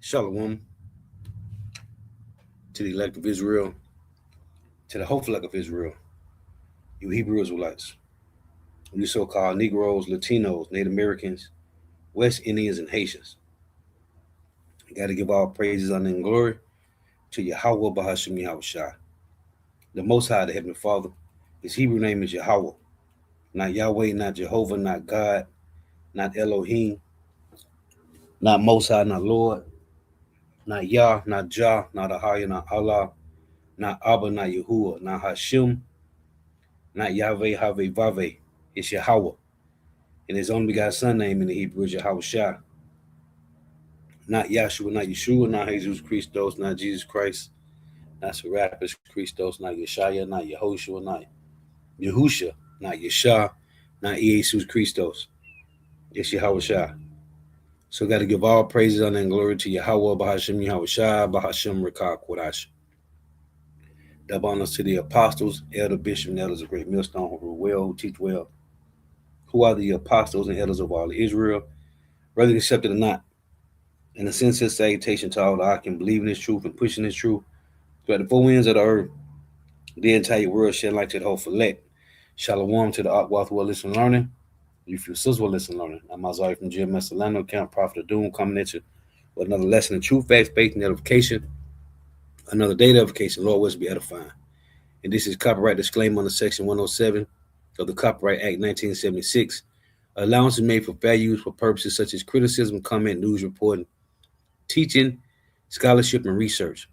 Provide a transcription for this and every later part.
Shalom to the elect of Israel, to the hopeful elect of Israel, you Hebrew Israelites, you so-called Negroes, Latinos, Native Americans, West Indians, and Haitians. You got to give all praises, honor, and glory to Yahweh Bahashim Yahushua. The Most High, the Heavenly Father. His Hebrew name is Yahweh. Not Yahweh, not Jehovah, not God, not Elohim, not Most High, not Lord, not Yah, not Jah, not Ahaya, not Allah, not Abba, not Yahuwah, not Hashem, not Yahweh, Haveh, Vaveh. It's Yahweh. And his only begotten son name in the Hebrew is Yahweh Shah. Not Yahshua, not Yeshua, not Jesus Christos, not Jesus Christ, not Serapis Christos, not Yeshaya, not Yehoshua, not Yahusha, not Yeshua, not Jesus Christos. It's Yahweh Shah. So got to give all praises, honor, and glory to Yahweh, Bahashim Yahweh Shah, Bahashim Rekah Kodash. Double honors to the apostles, elder, bishop, and elders of Great Millstone who rule well, who teach well, who are the apostles and elders of all Israel, whether accepted or not. And a sincere salutation to all that can believe in this truth and pushing this truth throughout the four winds of the earth, the entire world, shed light to the whole elect. Shalom to the Akwath will listen learning. You feel sisters will listen learning. I'm Isaiah from GMS Orlando, Camp Prophet of Doom, coming at you with another lesson in truth, faith, faith, and edification. Another day of edification. Lord, will be edifying. And this is copyright disclaimer under Section 107 of the Copyright Act 1976. Allowance is made for fair use for purposes such as criticism, comment, news reporting, teaching, scholarship, and research.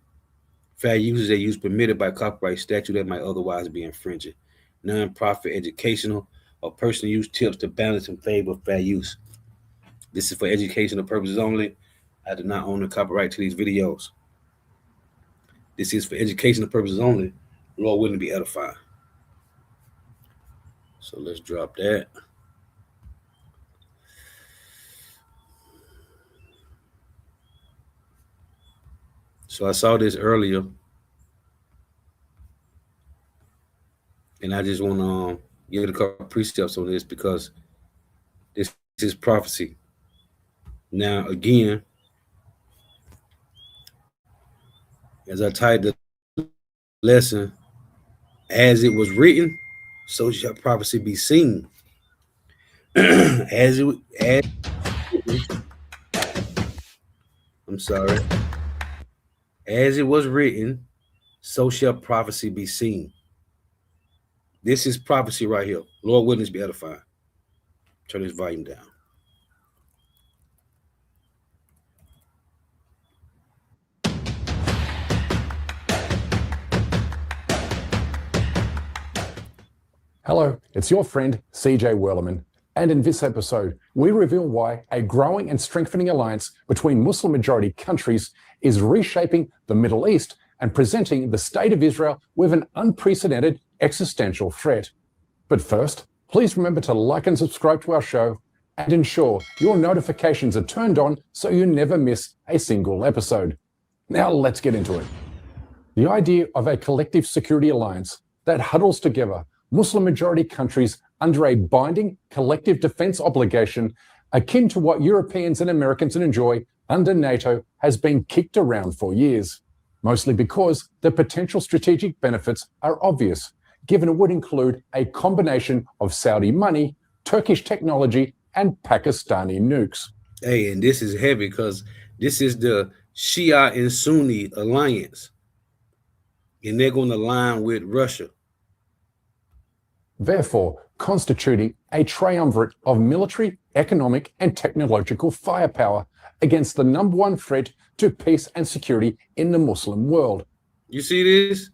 Fair use is a use permitted by copyright statute that might otherwise be infringing. Non-profit, educational, or personal use tips to balance in favor of fair use. This is for educational purposes only. I do not own the copyright to these videos. This is for educational purposes only. Lord wouldn't be edifying. So let's drop that. So I saw this earlier, and I just want to give a couple precepts on this because this is prophecy. Now, again, as I titled the lesson, as it was written, so shall prophecy be seen. As it was written, so shall prophecy be seen. This is prophecy right here. Lord witness be edifying. Turn this volume down. Hello, it's your friend CJ Werleman, and in this episode, we reveal why a growing and strengthening alliance between Muslim-majority countries is reshaping the Middle East and presenting the state of Israel with an unprecedented existential threat. But first, please remember to like and subscribe to our show and ensure your notifications are turned on so you never miss a single episode. Now let's get into it. The idea of a collective security alliance that huddles together Muslim-majority countries under a binding collective defense obligation akin to what Europeans and Americans enjoy under NATO has been kicked around for years, mostly because the potential strategic benefits are obvious, given it would include a combination of Saudi money, Turkish technology, and Pakistani nukes. Hey, and this is heavy because this is the Shia and Sunni alliance, and they're going to align with Russia. Therefore, constituting a triumvirate of military, economic, and technological firepower against the number one threat to peace and security in the Muslim world. You see this?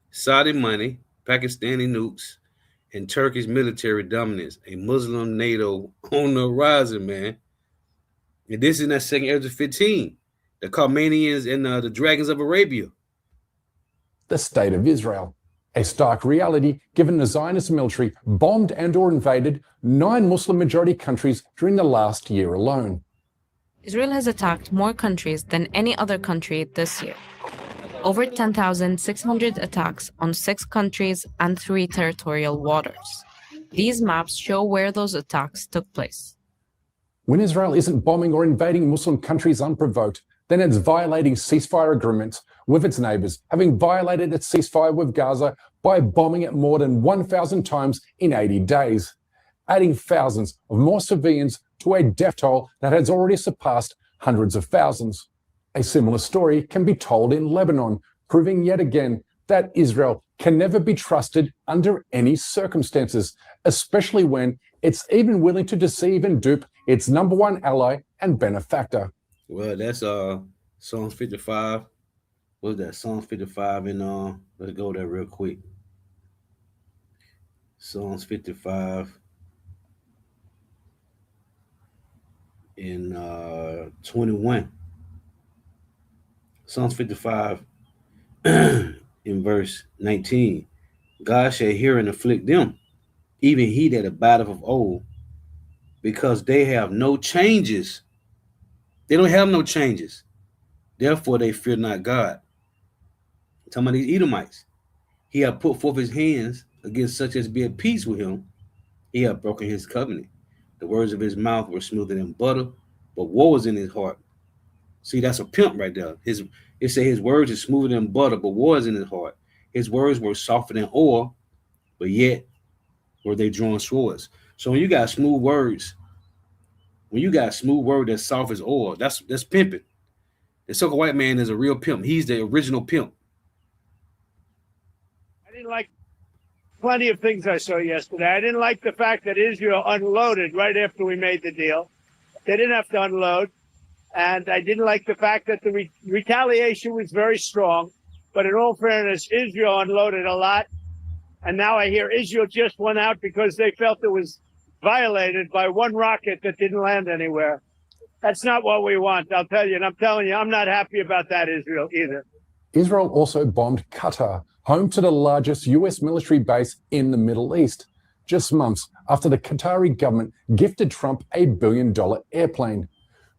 Saudi money, Pakistani nukes, and Turkish military dominance, a Muslim NATO on the horizon, man. And this is in that second Ezra 15, the Carmanians and the Dragons of Arabia. The state of Israel. A stark reality given the Zionist military bombed and or invaded 9 Muslim-majority countries during the last year alone. Israel has attacked more countries than any other country this year. Over 10,600 attacks on 6 countries and 3 territorial waters. These maps show where those attacks took place. When Israel isn't bombing or invading Muslim countries unprovoked, then it's violating ceasefire agreements with its neighbours, having violated its ceasefire with Gaza by bombing it more than 1,000 times in 80 days, adding thousands of more civilians to a death toll that has already surpassed hundreds of thousands. A similar story can be told in Lebanon, proving yet again that Israel can never be trusted under any circumstances, especially when it's even willing to deceive and dupe its number one ally and benefactor. Well, that's Psalms 55. What was that? Psalms 55 and let's go there real quick. Psalms 55 in 21. Psalms 55 in verse 19. God shall hear and afflict them, even he that abideth of old, because they have no changes. They don't have no changes. Therefore they fear not God. I'm talking about these Edomites. He hath put forth his hands against such as be at peace with him. He hath broken his covenant. The words of his mouth were smoother than butter, but woe is in his heart. See, that's a pimp right there. It say his words are smoother than butter, but woe is in his heart. His words were softer than oil, but yet were they drawn swords. So when you got smooth words, that's soft as oil, that's pimping. The so-called white man is a real pimp. He's the original pimp. I didn't like plenty of things I saw yesterday. I didn't like the fact that Israel unloaded right after we made the deal. They didn't have to unload. And I didn't like the fact that the retaliation was very strong. But in all fairness, Israel unloaded a lot. And now I hear Israel just went out because they felt it was violated by one rocket that didn't land anywhere. That's not what we want, I'll tell you. And I'm telling you, I'm not happy about that, Israel, either. Israel also bombed Qatar, home to the largest US military base in the Middle East, just months after the Qatari government gifted Trump a $1 billion airplane,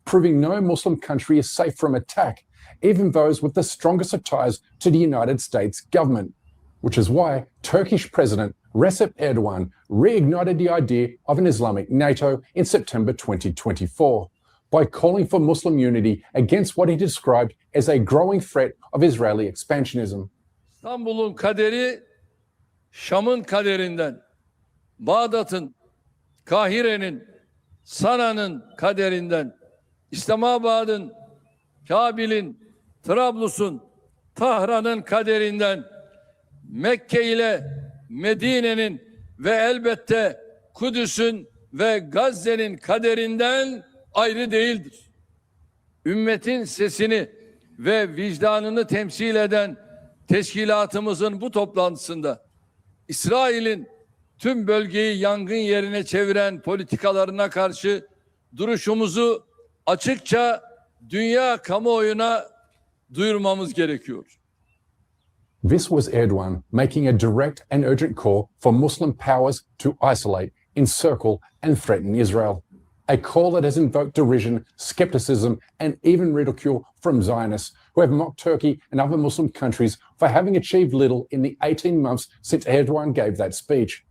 proving no Muslim country is safe from attack, even those with the strongest of ties to the United States government, which is why Turkish President Recep Erdogan reignited the idea of an Islamic NATO in September 2024 by calling for Muslim unity against what he described as a growing threat of Israeli expansionism. İstanbul'un kaderi Şam'ın kaderinden, Bağdat'ın, Kahire'nin, Sana'nın kaderinden, İslamabad'ın, Kabil'in, Trablus'un, Tahran'ın kaderinden, Mekke ile Medine'nin ve elbette Kudüs'ün ve Gazze'nin kaderinden ayrı değildir. Ümmetin sesini ve vicdanını temsil eden teşkilatımızın bu toplantısında İsrail'in tüm bölgeyi yangın yerine çeviren politikalarına karşı duruşumuzu açıkça dünya kamuoyuna duyurmamız gerekiyor. This was Erdogan making a direct and urgent call for Muslim powers to isolate, encircle, and threaten Israel. A call that has invoked derision, skepticism, and even ridicule from Zionists, who have mocked Turkey and other Muslim countries for having achieved little in the 18 months since Erdogan gave that speech.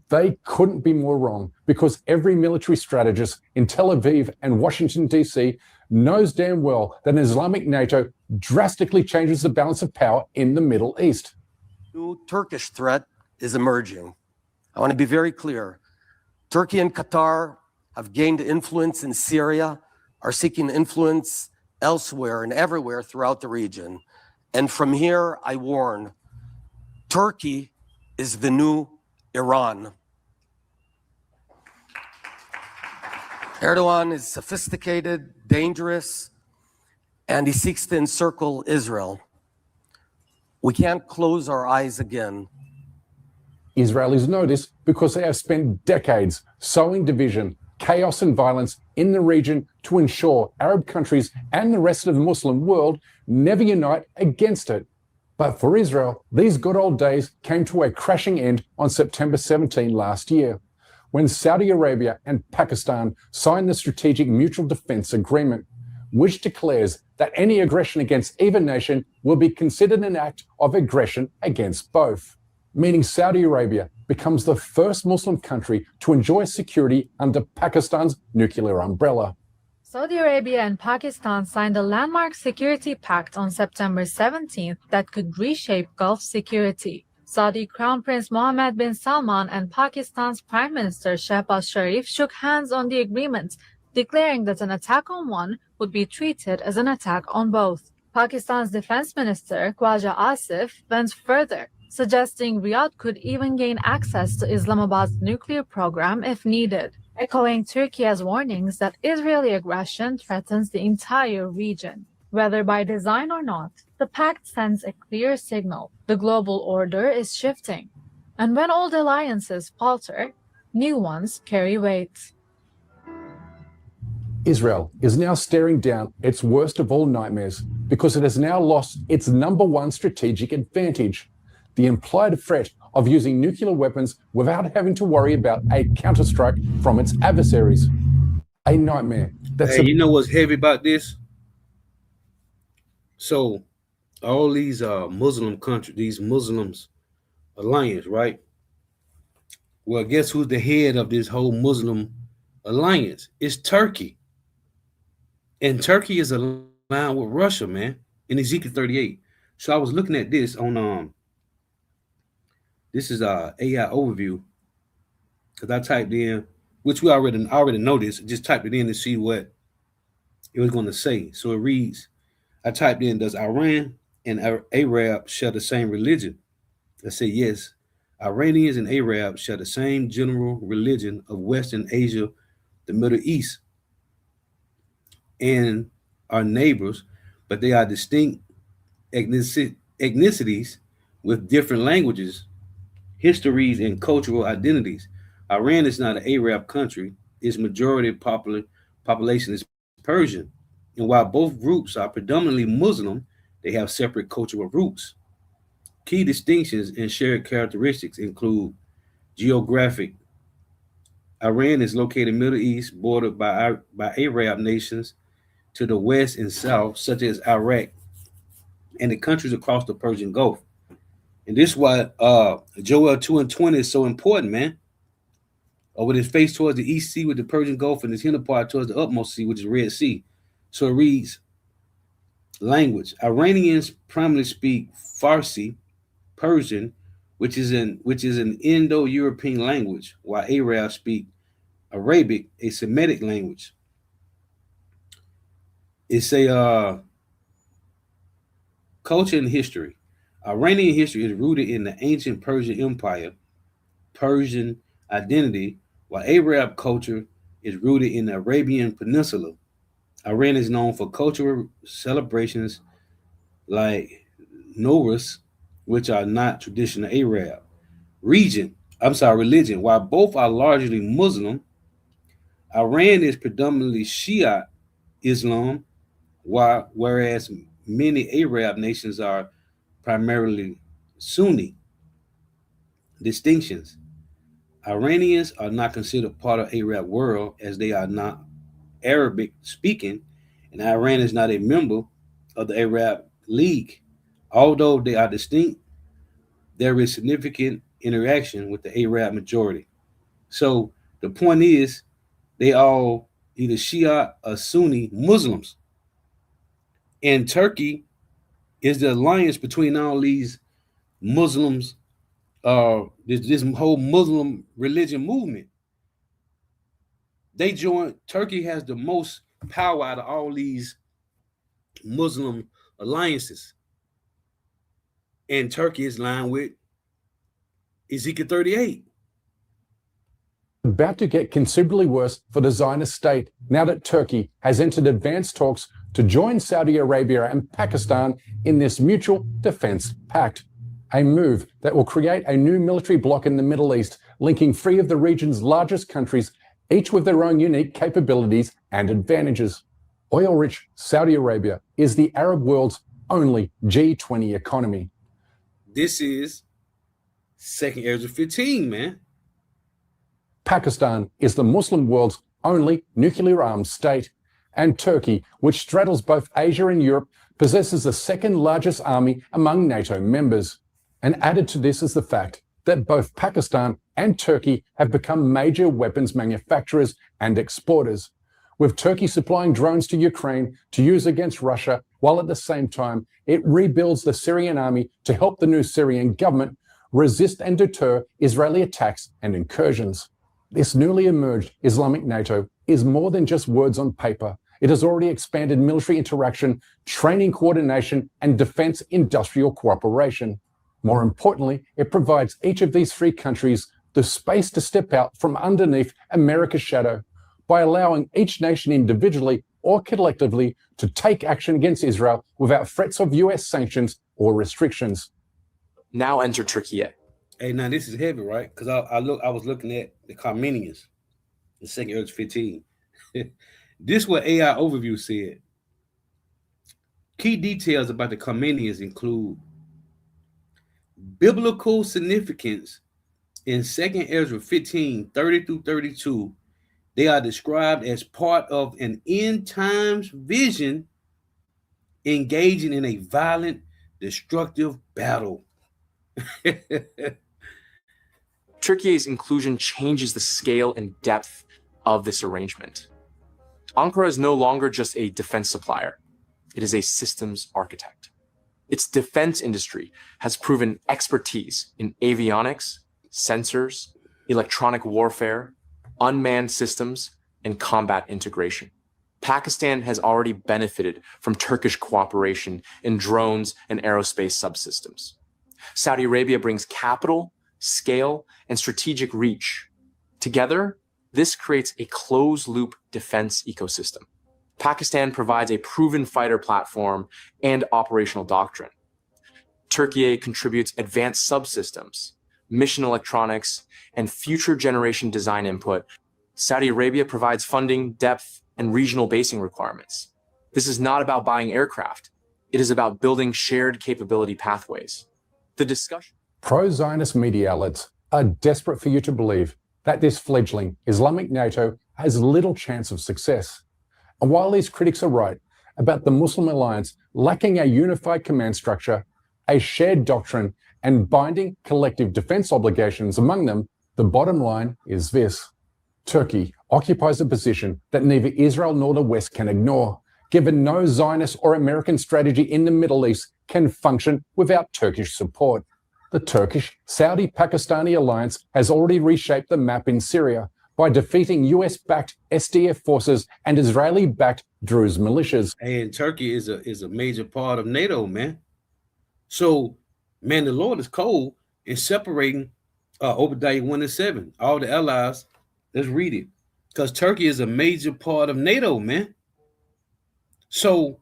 They couldn't be more wrong, because every military strategist in Tel Aviv and Washington, D.C. knows damn well that an Islamic NATO drastically changes the balance of power in the Middle East. New Turkish threat is emerging. I want to be very clear. Turkey and Qatar have gained influence in Syria, are seeking influence elsewhere and everywhere throughout the region. And from here, I warn, Turkey is the new Iran. Erdogan is sophisticated, dangerous, and he seeks to encircle Israel. We can't close our eyes again. Israelis know this because they have spent decades sowing division, chaos, and violence in the region to ensure Arab countries and the rest of the Muslim world never unite against it. But for Israel, these good old days came to a crashing end on September 17 last year, when Saudi Arabia and Pakistan signed the Strategic Mutual Defense Agreement, which declares that any aggression against either nation will be considered an act of aggression against both, meaning Saudi Arabia becomes the first Muslim country to enjoy security under Pakistan's nuclear umbrella. Saudi Arabia and Pakistan signed a landmark security pact on September 17th that could reshape Gulf security. Saudi Crown Prince Mohammed bin Salman and Pakistan's Prime Minister Shehbaz Sharif shook hands on the agreement, declaring that an attack on one would be treated as an attack on both. Pakistan's Defense Minister Khwaja Asif went further, suggesting Riyadh could even gain access to Islamabad's nuclear program if needed, echoing Turkey's warnings that Israeli aggression threatens the entire region. Whether by design or not, the pact sends a clear signal: the global order is shifting. And when old alliances falter, new ones carry weight. Israel is now staring down its worst of all nightmares because it has now lost its number one strategic advantage: the implied threat of using nuclear weapons without having to worry about a counterstrike from its adversaries. A nightmare that's Hey, you know what's heavy about this? So all these Muslim countries, these Muslims alliance, right? Well, guess who's the head of this whole Muslim alliance? It's Turkey. And Turkey is aligned with Russia, man, in Ezekiel 38. So I was looking at this on this is AI overview, because I typed in, which we already know this, just typed it in to see what it was going to say. So it reads, I typed in, does Iran and Arab share the same religion? I said yes. Iranians and Arabs share the same general religion of Western Asia, the Middle East, and are neighbors, but they are distinct ethnicities with different languages, histories, and cultural identities. Iran is not an Arab country. Its majority population is Persian. And while both groups are predominantly Muslim, they have separate cultural roots. Key distinctions and shared characteristics include geographic. Iran is located in the Middle East, bordered by Arab nations to the west and south, such as Iraq, and the countries across the Persian Gulf. And this is why Joel 2:20 is so important, man. With his face towards the East Sea with the Persian Gulf and his inner part towards the utmost sea, which is Red Sea. So it reads, language. Iranians primarily speak Farsi, Persian, which is an Indo-European language, while Arabs speak Arabic, a Semitic language. It's a culture and history. Iranian history is rooted in the ancient Persian Empire, Persian identity, while Arab culture is rooted in the Arabian Peninsula. Iran is known for cultural celebrations like Nowruz, which are not traditional Arab. Religion. While both are largely Muslim, Iran is predominantly Shia Islam, whereas many Arab nations are primarily Sunni. Distinctions. Iranians are not considered part of Arab world as they are not Arabic speaking, and Iran is not a member of the Arab League. Although they are distinct, there is significant interaction with the Arab majority. So the point is, they all either Shia or Sunni Muslims. And Turkey is the alliance between all these Muslims, this whole Muslim religion movement. Turkey has the most power out of all these Muslim alliances. And Turkey is lined with Ezekiel 38. about to get considerably worse for the Zionist state now that Turkey has entered advanced talks to join Saudi Arabia and Pakistan in this mutual defense pact, a move that will create a new military bloc in the Middle East, linking three of the region's largest countries, each with their own unique capabilities and advantages. Oil-rich Saudi Arabia is the Arab world's only G20 economy. This is second Area 15, man. Pakistan is the Muslim world's only nuclear-armed state, and Turkey, which straddles both Asia and Europe, possesses the second largest army among NATO members. And added to this is the fact that both Pakistan and Turkey have become major weapons manufacturers and exporters, with Turkey supplying drones to Ukraine to use against Russia, while at the same time it rebuilds the Syrian army to help the new Syrian government resist and deter Israeli attacks and incursions. This newly emerged Islamic NATO is more than just words on paper. It has already expanded military interaction, training coordination, and defense industrial cooperation. More importantly, it provides each of these three countries the space to step out from underneath America's shadow by allowing each nation individually or collectively to take action against Israel without threats of US sanctions or restrictions. Now enter Turkey. Hey, now this is heavy, right? Because I was looking at the Carmenians, the second Urge 15. This is what AI Overview said. Key details about the Carmenians include biblical significance in 2nd Ezra 15, 30 through 32. They are described as part of an end times vision engaging in a violent, destructive battle. Turkey's inclusion changes the scale and depth of this arrangement. Ankara is no longer just a defense supplier. It is a systems architect. Its defense industry has proven expertise in avionics, sensors, electronic warfare, unmanned systems, and combat integration. Pakistan has already benefited from Turkish cooperation in drones and aerospace subsystems. Saudi Arabia brings capital, scale, and strategic reach. Together, this creates a closed-loop defense ecosystem. Pakistan provides a proven fighter platform and operational doctrine. Turkey contributes advanced subsystems, mission electronics, and future generation design input. Saudi Arabia provides funding, depth, and regional basing requirements. This is not about buying aircraft. It is about building shared capability pathways. The discussion. Pro-Zionist media outlets are desperate for you to believe that this fledgling Islamic NATO has little chance of success. And while these critics are right about the Muslim alliance lacking a unified command structure, a shared doctrine, and binding collective defense obligations among them, the bottom line is this. Turkey occupies a position that neither Israel nor the West can ignore, given no Zionist or American strategy in the Middle East can function without Turkish support. The Turkish-Saudi-Pakistani alliance has already reshaped the map in Syria by defeating US-backed SDF forces and Israeli-backed Druze militias. And Turkey is a major part of NATO, man. So, man, the Lord is cold in separating Obadiah 1 and 7. All the allies, let's read it. Because Turkey is a major part of NATO, man. So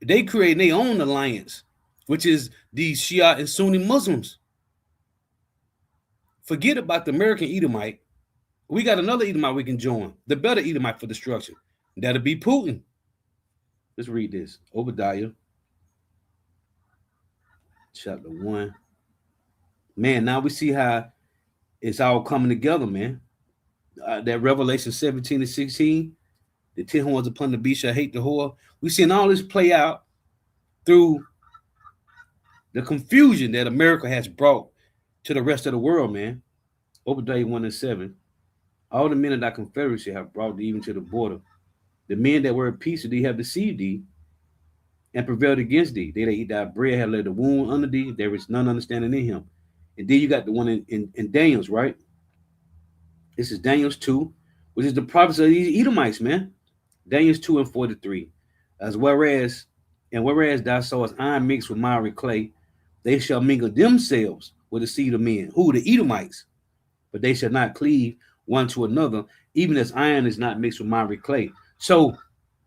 they create their own alliance, which is these Shia and Sunni Muslims. Forget about the American Edomite. We got another Edomite we can join. The better Edomite for destruction. That'll be Putin. Let's read this. Obadiah chapter 1. Man, now we see how it's all coming together, man. That Revelation 17 and 16, the 10 horns upon the beast shall hate the whore. We've seen all this play out through the confusion that America has brought to the rest of the world, man. Obadiah 1 and 7. All the men of thy confederacy have brought thee even to the border. The men that were at peace with thee have deceived thee and prevailed against thee. They that eat thy bread have laid a wound under thee. There is none understanding in him. And then you got the one in Daniel's, right? This is Daniel's 2, which is the prophets of these Edomites, man. Daniel's 2 and 43. Whereas thou sawest iron mixed with miry clay, they shall mingle themselves with the seed of men. Who? The Edomites. But they shall not cleave one to another, even as iron is not mixed with miry clay. So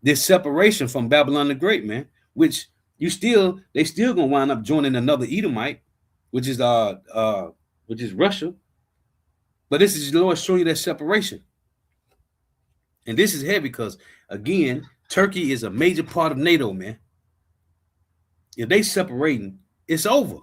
this separation from Babylon the Great, man, which they still gonna wind up joining another Edomite, which is Russia. But this is the Lord showing you that separation. And this is heavy because, again, Turkey is a major part of NATO, man. If they separating, it's over.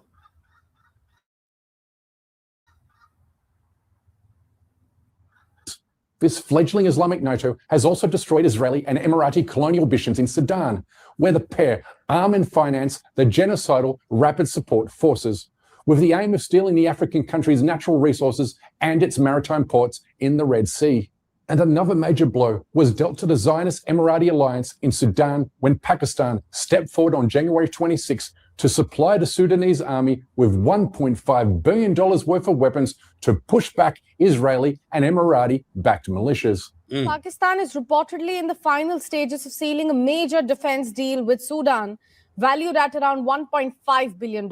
This fledgling Islamic NATO has also destroyed Israeli and Emirati colonial missions in Sudan, where the pair arm and finance the genocidal Rapid Support Forces, with the aim of stealing the African country's natural resources and its maritime ports in the Red Sea. And another major blow was dealt to the Zionist Emirati alliance in Sudan when Pakistan stepped forward on January 26 to supply the Sudanese army with $1.5 billion worth of weapons to push back Israeli and Emirati-backed militias. Pakistan is reportedly in the final stages of sealing a major defense deal with Sudan, valued at around $1.5 billion.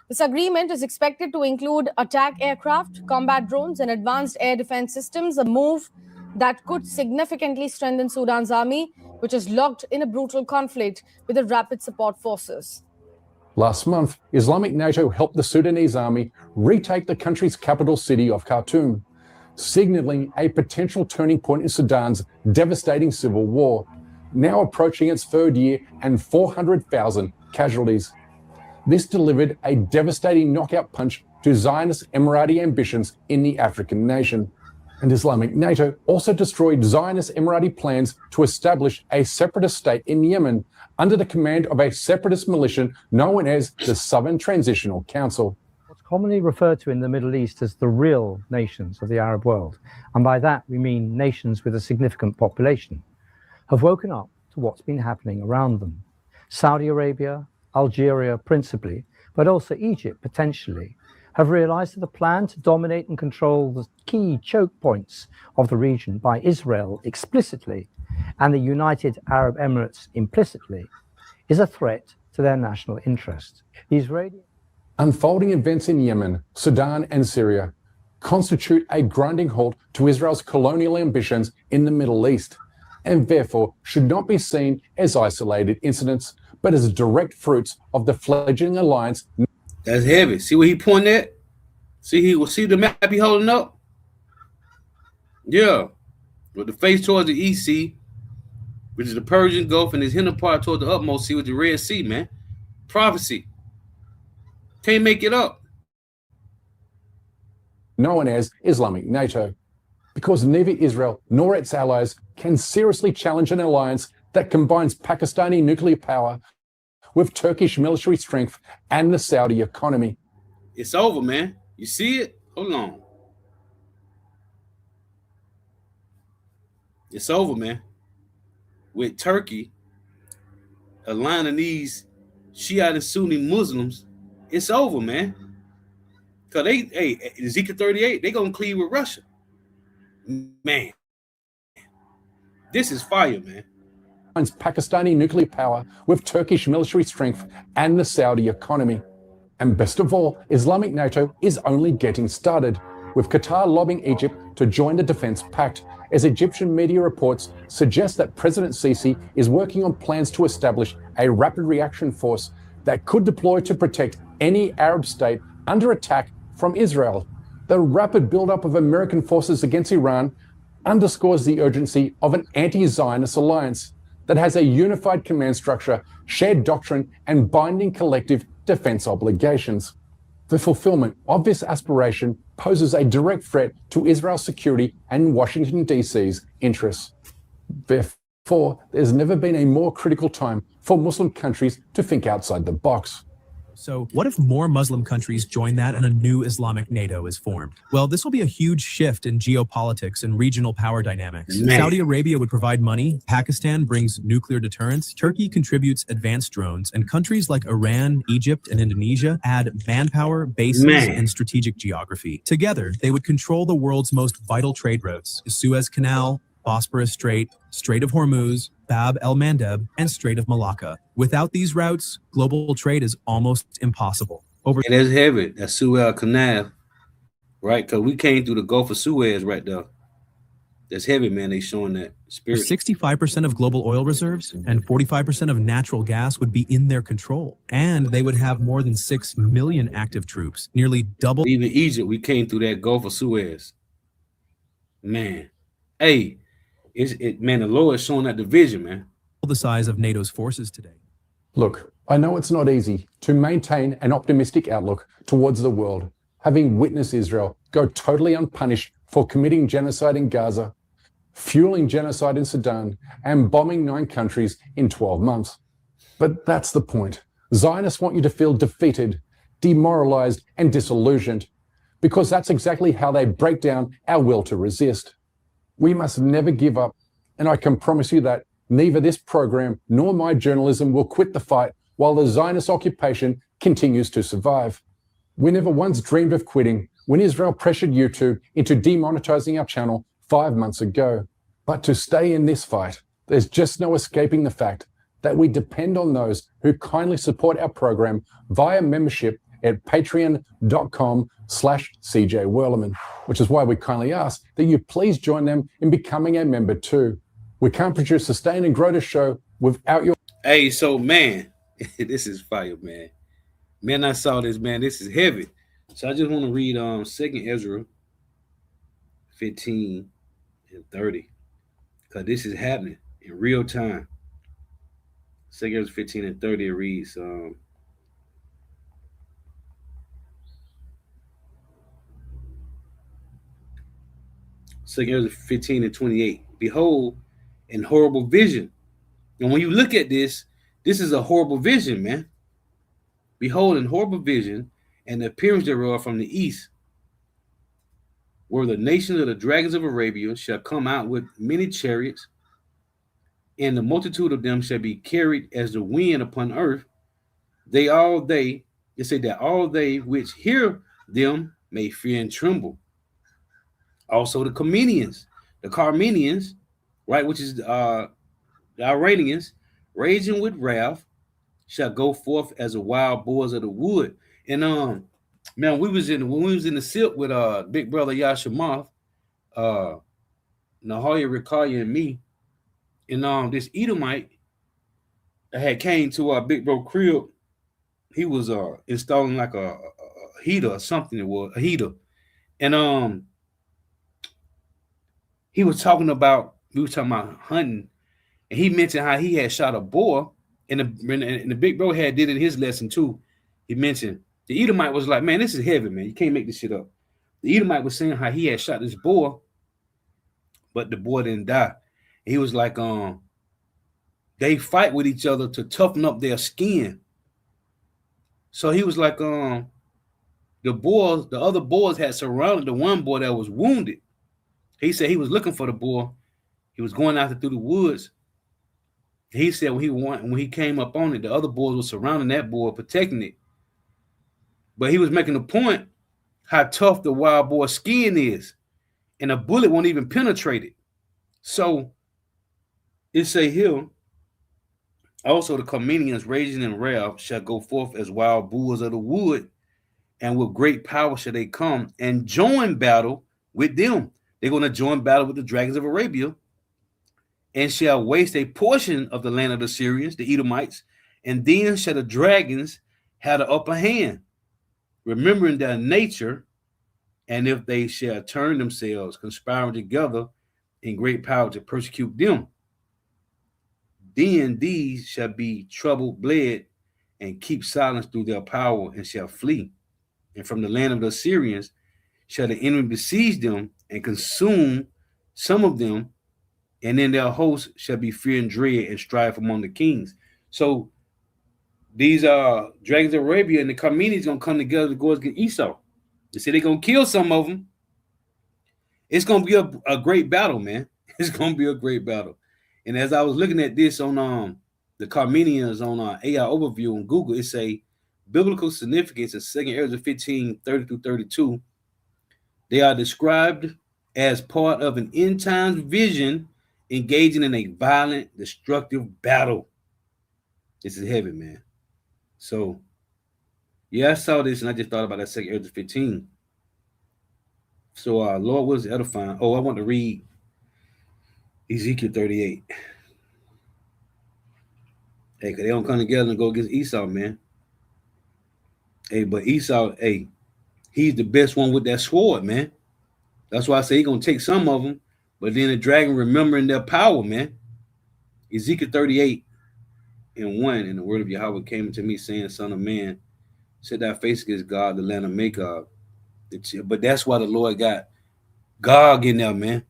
This agreement is expected to include attack aircraft, combat drones, and advanced air defense systems, a move that could significantly strengthen Sudan's army, which is locked in a brutal conflict with the rapid support forces. Last month, Islamic NATO helped the Sudanese army retake the country's capital city of Khartoum, signaling a potential turning point in Sudan's devastating civil war, now approaching its third year and 400,000 casualties. This delivered a devastating knockout punch to Zionist Emirati ambitions in the African nation. And Islamic NATO also destroyed Zionist Emirati plans to establish a separatist state in Yemen under the command of a separatist militia known as the Southern Transitional Council. What's commonly referred to in the Middle East as the real nations of the Arab world, and by that we mean nations with a significant population, have woken up to what's been happening around them. Saudi Arabia, Algeria principally, but also Egypt potentially, have realized that the plan to dominate and control the key choke points of the region by Israel explicitly and the United Arab Emirates implicitly is a threat to their national interest. The Israeli Unfolding events in Yemen, Sudan, and Syria constitute a grinding halt to Israel's colonial ambitions in the Middle East, and therefore should not be seen as isolated incidents, but as direct fruits of the fledgling alliance. That's heavy. See where he pointing at? See the map he holding up? Yeah. With the face towards the East Sea, which is the Persian Gulf, and his hinder part toward the utmost sea with the Red Sea, man. Prophecy. Can't make it up. Known as Islamic NATO, because neither Israel nor its allies can seriously challenge an alliance that combines Pakistani nuclear power with Turkish military strength and the Saudi economy. It's over, man. You see it? Hold on. It's over, man. With Turkey aligning these Shia and Sunni Muslims, it's over, man. Because Ezekiel 38, they going to cleave with Russia. Man. This is fire, man. Pakistani nuclear power with Turkish military strength and the Saudi economy. And best of all, Islamic NATO is only getting started, with Qatar lobbying Egypt to join the defense pact, as Egyptian media reports suggest that President Sisi is working on plans to establish a rapid reaction force that could deploy to protect any Arab state under attack from Israel. The rapid buildup of American forces against Iran underscores the urgency of an anti-Zionist alliance that has a unified command structure, shared doctrine, and binding collective defense obligations. The fulfillment of this aspiration poses a direct threat to Israel's security and Washington, D.C.'s interests. Therefore, there's never been a more critical time for Muslim countries to think outside the box. So what if more Muslim countries join that and a new Islamic NATO is formed? Well, this will be a huge shift in geopolitics and regional power dynamics. Man. Saudi Arabia would provide money, Pakistan brings nuclear deterrence, Turkey contributes advanced drones, and countries like Iran, Egypt, and Indonesia add manpower, bases, and strategic geography. Together, they would control the world's most vital trade routes: the Suez Canal, Bosporus Strait, Strait of Hormuz, Bab el-Mandeb, and Strait of Malacca. Without these routes, global trade is almost impossible. And that's heavy. That's Suez Canal, right? Because we came through the Gulf of Suez right there. That's heavy, man. They showing that spirit. 65% of global oil reserves and 45% of natural gas would be in their control. And they would have more than 6 million active troops, nearly double. Even Egypt, we came through that Gulf of Suez. Man. Hey, man, the Lord is showing that division, man. The size of NATO's forces today. Look, I know it's not easy to maintain an optimistic outlook towards the world, having witnessed Israel go totally unpunished for committing genocide in Gaza, fueling genocide in Sudan, and bombing 9 countries in 12 months. But that's the point. Zionists want you to feel defeated, demoralized, and disillusioned, because that's exactly how they break down our will to resist. We must never give up, and I can promise you that neither this program nor my journalism will quit the fight while the Zionist occupation continues to survive. We never once dreamed of quitting when Israel pressured YouTube into demonetizing our channel 5 months ago. But to stay in this fight, there's just no escaping the fact that we depend on those who kindly support our program via membership at patreon.com/CJ Werleman, which is why we kindly ask that you please join them in becoming a member too. We can't produce, sustain, and grow the show without your... Hey, so man, this is fire, man. Man, I saw this, man. This is heavy. So I just want to read 2 Ezra 15 and 30. Because this is happening in real time. 2 Ezra 15 and 30, it reads, 2 Ezra 15 and 28. Behold, an horrible vision. And when you look at this, this is a horrible vision, man. Behold, an horrible vision, and the appearance thereof from the east, where the nations of the dragons of Arabia shall come out with many chariots, and the multitude of them shall be carried as the wind upon earth. They say that all they which hear them may fear and tremble. Also the Carmenians, right, which is the Iranians, raging with wrath, shall go forth as a wild boars of the wood. And man, when we was in the silk with big brother Yashamoth, Nahaya Rikaya and me, and this Edomite had came to our big bro crib. He was installing like a heater or something. It was a heater, and we were talking about hunting, and he mentioned how he had shot a boar, and the big bro had did in his lesson too. He mentioned the Edomite was like, man, this is heavy, man. You can't make this shit up. The Edomite was saying how he had shot this boar, but the boar didn't die. And he was like, they fight with each other to toughen up their skin. So he was like, the other boars had surrounded the one boar that was wounded. He said he was looking for the boar. He was going out through the woods. He said when he came up on it, the other boars were surrounding that boar, protecting it. But he was making a point how tough the wild boar skin is, and a bullet won't even penetrate it. So it say here, also the Carmenians raging in wrath shall go forth as wild bulls of the wood, and with great power shall they come and join battle with them. They're going to join battle with the dragons of Arabia, and shall waste a portion of the land of the Syrians, the Edomites, and then shall the dragons have the upper hand, remembering their nature, and if they shall turn themselves, conspiring together in great power to persecute them, then these shall be troubled, bled, and keep silence through their power, and shall flee. And from the land of the Assyrians shall the enemy besiege them and consume some of them, and then their hosts shall be fear and dread and strife among the kings. So these dragons of Arabia and the Carmenians gonna come together to go against Esau. They say they're gonna kill some of them. It's gonna be a great battle, man. It's gonna be a great battle. And as I was looking at this on the Carmenians on AI overview on Google, it say biblical significance in 2 Ezra 15, 30 through 32. They are described as part of an end times vision engaging in a violent, destructive battle. This is heavy, man. So, yeah, I saw this and I just thought about that 2 Ezra 15. So, Lord was edifying. Oh, I want to read Ezekiel 38. Hey, because they don't come together and go against Esau, man. Hey, but Esau, hey, he's the best one with that sword, man. That's why I say he's going to take some of them, but then the dragon remembering their power, man. Ezekiel 38 and 1, and the word of Yahweh came to me saying, Son of man, set thy face against God, the land of Magog. But that's why the Lord got Gog in there, man.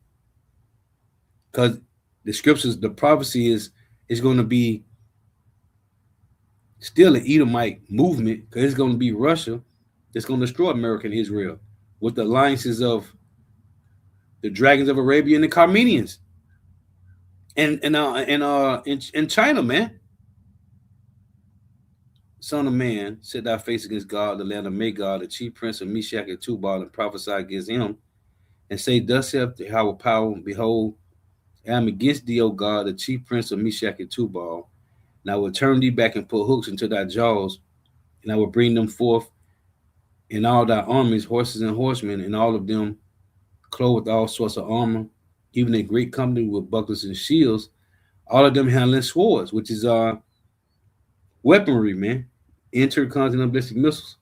Because the scriptures, the prophecy is going to be still an Edomite movement, because it's going to be Russia that's going to destroy America and Israel with the alliances of the dragons of Arabia and the Carmenians, and in China, man. Son of man, set thy face against God, the land of Magog, the chief prince of Meshach and Tubal, and prophesy against him, and say, thus saith Yahweh power, behold, I am against thee, O God, the chief prince of Meshach and Tubal, and I will turn thee back and put hooks into thy jaws, and I will bring them forth in all thy armies, horses and horsemen, and all of them clothed with all sorts of armor, even a great company with bucklers and shields, all of them handling swords, which is weaponry, man. Intercontinental ballistic missiles.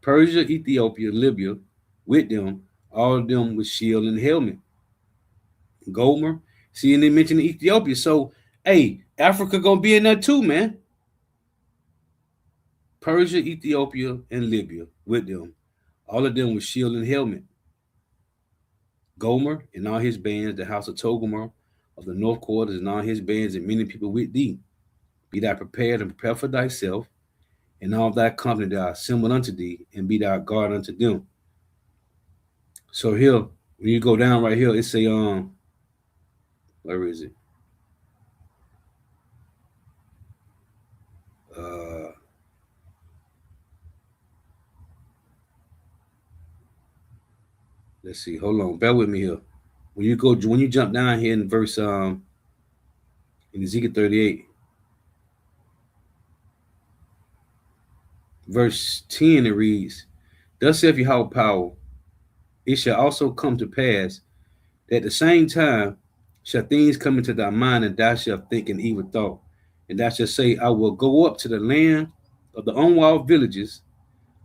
Persia, Ethiopia, Libya, with them, all of them with shield and helmet. Gomer, see, and they mentioned Ethiopia. So, hey, Africa gonna be in there too, man. Persia, Ethiopia, and Libya with them, all of them with shield and helmet. Gomer and all his bands, the house of Togarmah of the north quarters and all his bands, and many people with thee. Be thou prepared and prepare for thyself, and all thy company that are assembled unto thee, and be thou guard unto them. So here, when you go down right here, it's a where is it? Let's see. Hold on. Bear with me here. When you jump down here in verse in Ezekiel 38, verse 10, it reads, thus saith Yahweh power, it shall also come to pass that at the same time shall things come into thy mind, and thou shalt think an evil thought, and thou shalt say, I will go up to the land of the unwalled villages,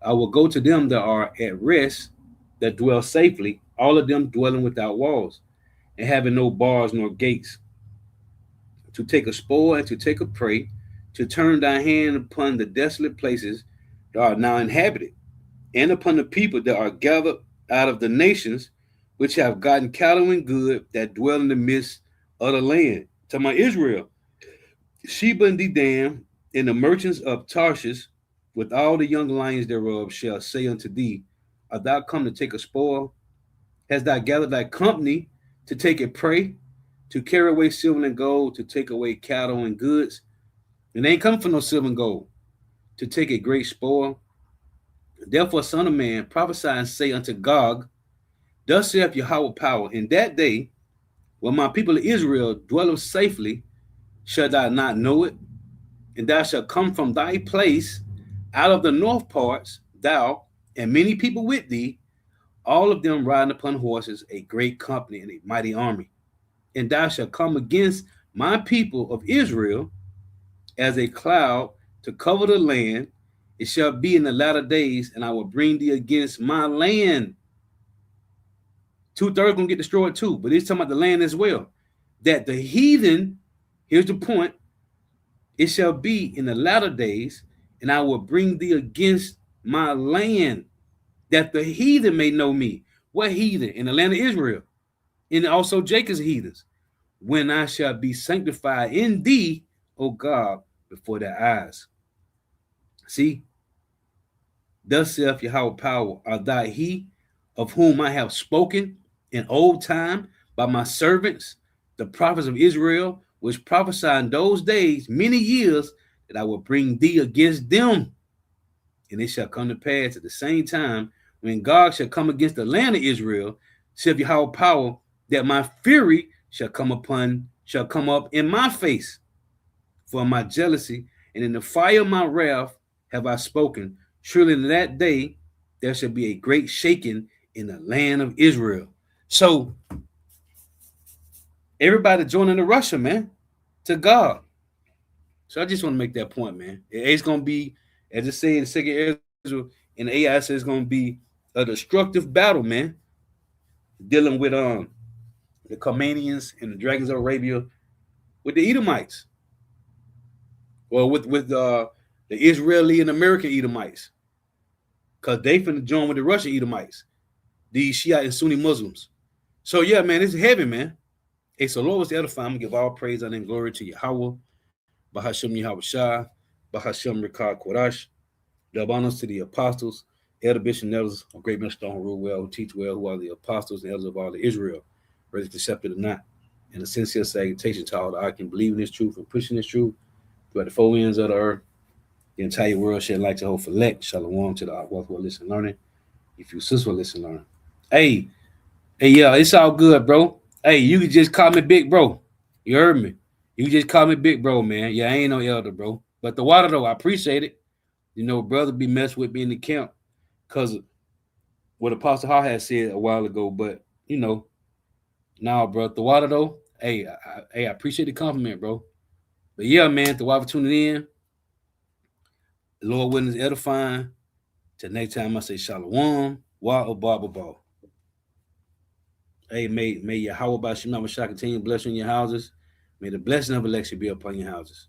I will go to them that are at rest, that dwell safely, all of them dwelling without walls, and having no bars nor gates, to take a spoil and to take a prey, to turn thy hand upon the desolate places that are now inhabited, and upon the people that are gathered out of the nations, which have gotten cattle and good, that dwell in the midst of the land. To my Israel, Sheba and Dedan, and the merchants of Tarshish, with all the young lions thereof, shall say unto thee, art thou come to take a spoil? Hast thou gathered thy company to take a prey, to carry away silver and gold, to take away cattle and goods? And they ain't come for no silver and gold, to take a great spoil. Therefore, son of man, prophesy and say unto Gog, thus saith Yahweh power, in that day, when my people of Israel dwell safely, shalt thou not know it? And thou shalt come from thy place out of the north parts, thou and many people with thee, all of them riding upon horses, a great company and a mighty army. And thou shalt come against my people of Israel as a cloud to cover the land. It shall be in the latter days, and I will bring thee against my land. 2/3 gonna get destroyed too, but it's talking about the land as well. That the heathen, here's the point, it shall be in the latter days, and I will bring thee against my land, that the heathen may know me. What heathen? In the land of Israel, and also Jacob's heathens, when I shall be sanctified in thee, O God, before their eyes. See, thus saith Yahweh power, art thou he of whom I have spoken in old time by my servants, the prophets of Israel, which prophesied in those days, many years, that I will bring thee against them. And it shall come to pass at the same time, when God shall come against the land of Israel, saith Yahweh power, that my fury shall come up in my face for my jealousy, and in the fire of my wrath have I spoken. Surely in that day there shall be a great shaking in the land of Israel. So everybody joining the Russia, man, to God. So I just want to make that point, man. It's going to be, as it said in Second Ezra, and AI says it's going to be a destructive battle, man, dealing with the Carmenians and the dragons of Arabia, with the Edomites, or with the Israeli and American Edomites, because they finna join with the Russian Edomites, these Shiite and Sunni Muslims. So yeah, man, it's heavy, man. Hey, so Lord was the edifying. I'm gonna give all praise and glory to Yahweh, Bahashem Yahweh Shah, Bahashem Rikah Korash. Dub honors to the apostles, elder bishops and elders of Great Millstone who rule well, who teach well, who are the apostles and elders of all of Israel, whether it's accepted or not. And a sincere salutation to all that I can believe in this truth and pushing this truth throughout the four ends of the earth. The entire world shed light to hope for elect. Shalom to the Akwath who are listening learning. If you sis will listen learning. Hey, yeah, it's all good, bro. Hey, you can just call me Big Bro. You heard me. You can just call me Big Bro, man. Yeah, I ain't no elder, bro. But the water, though, I appreciate it. You know, brother be messed with me in the camp because of what Apostle Hall had said a while ago. But, you know, nah, bro. The water, though, hey, I appreciate the compliment, bro. But, yeah, man, the water for tuning in. The Lord willing is edifying. Till next time, I say Shalom. Wa Abba. Hey, may Yahweh Bashim Shah continue to bless you in your houses. May the blessing of election be upon your houses.